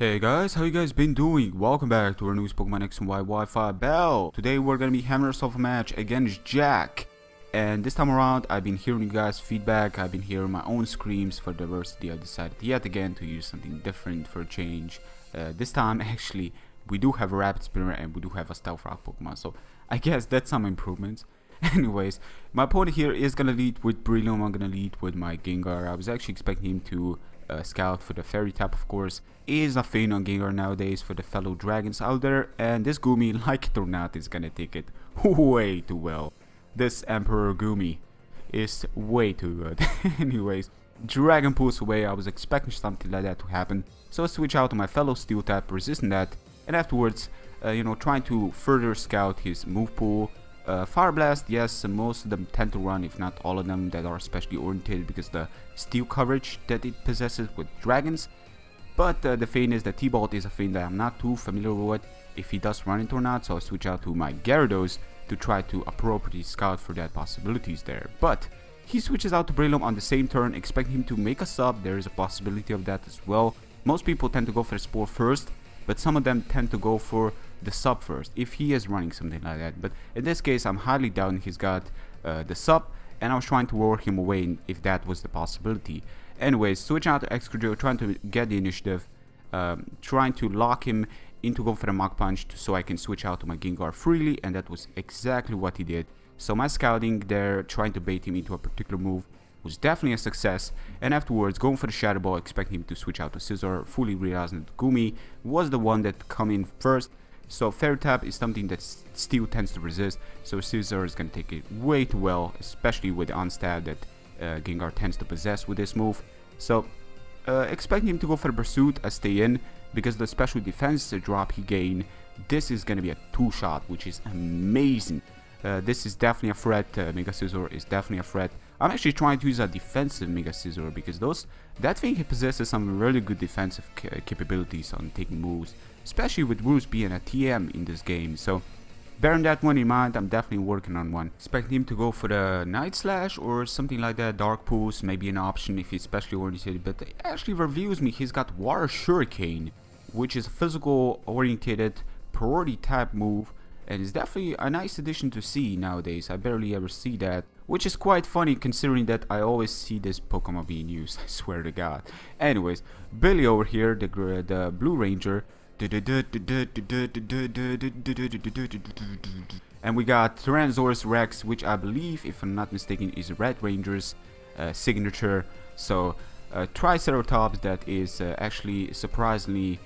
Hey guys, how you guys been doing? Welcome back to our newest Pokemon X and Y Wi-Fi Bell. Today we're gonna be hammering ourselves a match against Jack. And this time around, I've been hearing you guys' feedback, I've been hearing my own screams. For diversity, I decided yet again to use something different for a change. This time, actually, we do have a Rapid Spinner and we do have a Stealth Rock Pokemon, so I guess that's some improvements. Anyways, my opponent here is gonna lead with Breloom. I'm gonna lead with my Gengar. I was actually expecting him to scout for the Fairy type, of course. Is a thing on Gengar nowadays for the fellow dragons out there, and this Goomy, like it or not, is gonna take it way too well. This Emperor Goomy is way too good. Anyways, Dragon pulls away. I was expecting something like that to happen, so I switch out to my fellow Steel type, resisting that, and afterwards, trying to further scout his move pool. Fire Blast, yes, most of them tend to run, if not all of them, that are specially oriented because the steel coverage that it possesses with dragons. But the thing is that T-Bolt is a thing that I'm not too familiar with, if he does run it or not, so I switch out to my Gyarados to try to appropriately scout for that possibilities there. But he switches out to Breloom on the same turn, expecting him to make a sub. There is a possibility of that as well. Most people tend to go for the Spore first, but some of them tend to go for the sub first, if he is running something like that. But in this case, I'm highly doubting he's got the sub, and I was trying to lure him away if that was the possibility. Anyways, switching out to Excadrill, trying to get the initiative, trying to lock him into going for the Mach Punch so I can switch out to my Gengar freely, and that was exactly what he did. So my scouting there, trying to bait him into a particular move, was definitely a success, and afterwards going for the Shadow Ball, expecting him to switch out to Scizor, fully realizing that Goomy was the one that come in first. So Fairy type is something that Steel tends to resist, so Scizor is going to take it way too well, especially with the on-stab that Gengar tends to possess with this move. So expecting him to go for the Pursuit, I stay in, because the special defense drop he gained, this is going to be a 2-shot, which is amazing. This is definitely a threat. Mega Scizor is definitely a threat. I'm actually trying to use a defensive Mega Scizor because that thing he possesses some really good defensive capabilities on taking moves, especially with Roos being a TM in this game. So bearing that one in mind, I'm definitely working on one. Expecting him to go for the Night Slash or something like that. Dark Pulse may be an option if he's specially oriented, but it actually reveals me he's got Water Shuriken, which is a physical oriented priority type move, and it's definitely a nice addition to see nowadays. I barely ever see that, which is quite funny considering that I always see this Pokemon being used, I swear to God. Anyways, Billy over here, the Blue Ranger, and we got Tyrannosaurus Rex, which I believe, if I'm not mistaken, is Red Ranger's signature. So Triceratops that is actually surprisingly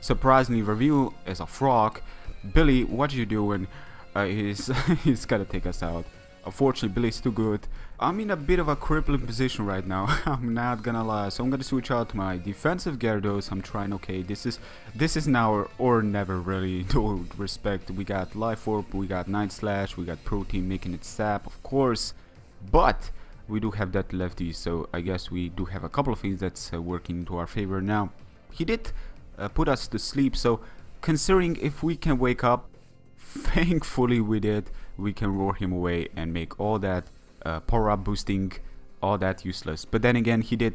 revealed as a frog. Billy, what you doing? He's gotta take us out. Unfortunately, Billy's too good. I'm in a bit of a crippling position right now. I'm not gonna lie. So I'm gonna switch out to my defensive Gyarados. I'm trying. Okay, this is now or never, really. No respect. We got Life Orb, we got Night Slash, we got Protein making it sap, of course. But we do have that lefty, so I guess we do have a couple of things that's working into our favor now. He did put us to sleep, so considering if we can wake up, thankfully we did. We can roar him away and make all that power up boosting, all that useless. But then again, Billy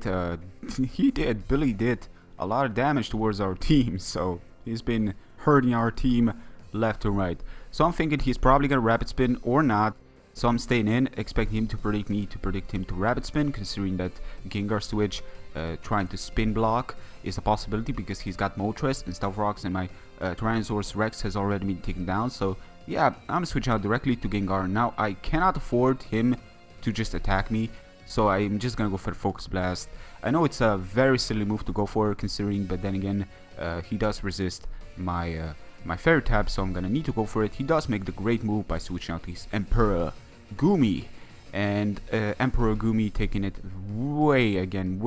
did a lot of damage towards our team, so he's been hurting our team left and right. So I'm thinking he's probably gonna Rapid Spin or not. So I'm staying in, expecting him to predict me to predict him to Rapid Spin, considering that Gengar switch trying to spin block is a possibility because he's got Moltres and Stealth Rocks, and my Tyrannosaurus Rex has already been taken down. So yeah, I'm switching out directly to Gengar. Now I cannot afford him to just attack me, so I'm just gonna go for the Focus Blast. I know it's a very silly move to go for considering, but then again, he does resist my my Fairy type, so I'm gonna need to go for it. He does make the great move by switching out his Emperor Goomy, and Emperor Goomy taking it way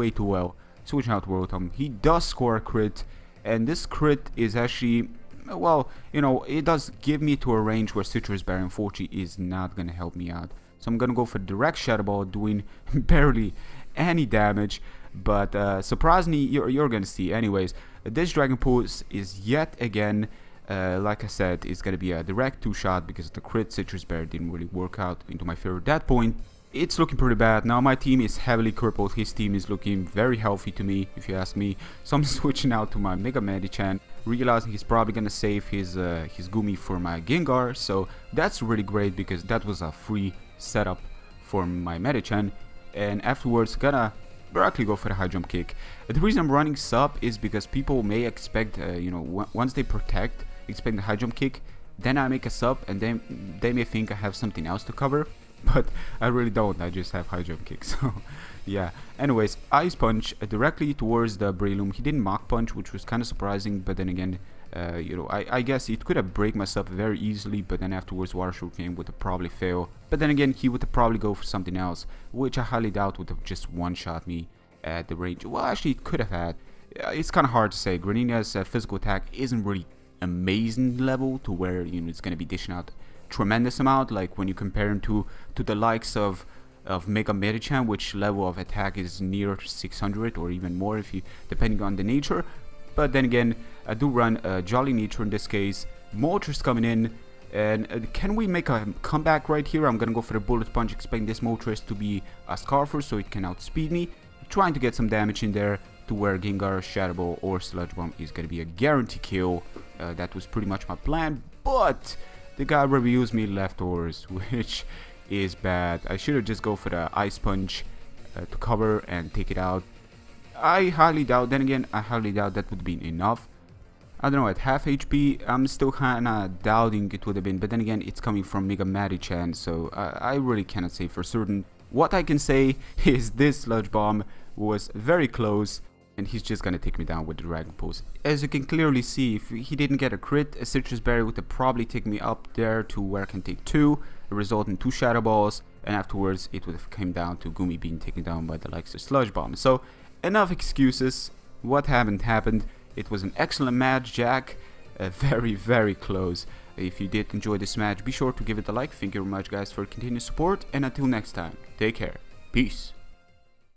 too well. Switching out Rotom, he does score a crit, and this crit is actually, well, it does give me to a range where Citrus Berry unfortunately is not gonna help me out. So I'm gonna go for direct Shadow Ball, doing barely any damage, but surprisingly, you're gonna see. Anyways, this Dragon Pulse is yet again, like I said, it's gonna be a direct 2-shot because the crit Citrus Berry didn't really work out into my favor at that point. it's looking pretty bad. Now my team is heavily crippled. His team is looking very healthy to me, if you ask me. So I'm switching out to my Mega Medicham, realizing he's probably gonna save his Gumi for my Gengar. So that's really great because that was a free setup for my Medicham. And afterwards, gonna directly go for the high jump kick. The reason I'm running sub is because people may expect, you know, once they protect, expect the high jump kick. Then I make a sub, and then they may think I have something else to cover. But I really don't, I just have high jump kick, so yeah. Anyways, Ice Punch directly towards the Breloom. He didn't Mach Punch, which was kind of surprising, but then again, you know, I guess it could have break myself very easily, but then afterwards Water Shuriken would have probably failed. But then again, he would have probably go for something else, which I highly doubt would have just one-shot me at the range. Well, actually, it could have had. It's kind of hard to say. Greninja's physical attack isn't really amazing level to where, you know, it's going to be dishing out tremendous amount, like when you compare him to the likes of Mega Medicham, which level of attack is near 600 or even more, if you depending on the nature. But then again, I do run Jolly Nature in this case. Moltres coming in, and can we make a comeback right here? I'm gonna go for the Bullet Punch, expecting this Moltres to be a Scarfer so it can outspeed me, trying to get some damage in there to where Gengar, Shadow Ball, or Sludge Bomb is gonna be a guarantee kill. That was pretty much my plan, but the guy reviews me leftovers, which is bad. I should have just go for the Ice Punch to cover and take it out. I highly doubt, then again, I highly doubt that would be enough. I don't know, at half HP, I'm still kinda doubting it would have been, but then again, it's coming from Mega Medicham, so I really cannot say for certain. What I can say is this Sludge Bomb was very close, and he's just gonna take me down with the Dragon Pulse. As you can clearly see, if he didn't get a crit, a Citrus Berry would have probably taken me up there to where I can take 2, result in 2 Shadow Balls, and afterwards it would have came down to Gumi being taken down by the likes of Sludge Bomb. So, enough excuses. What happened. It was an excellent match, Jack. Very, very close. If you did enjoy this match, be sure to give it a like. Thank you very much, guys, for continued support, and until next time, take care. Peace.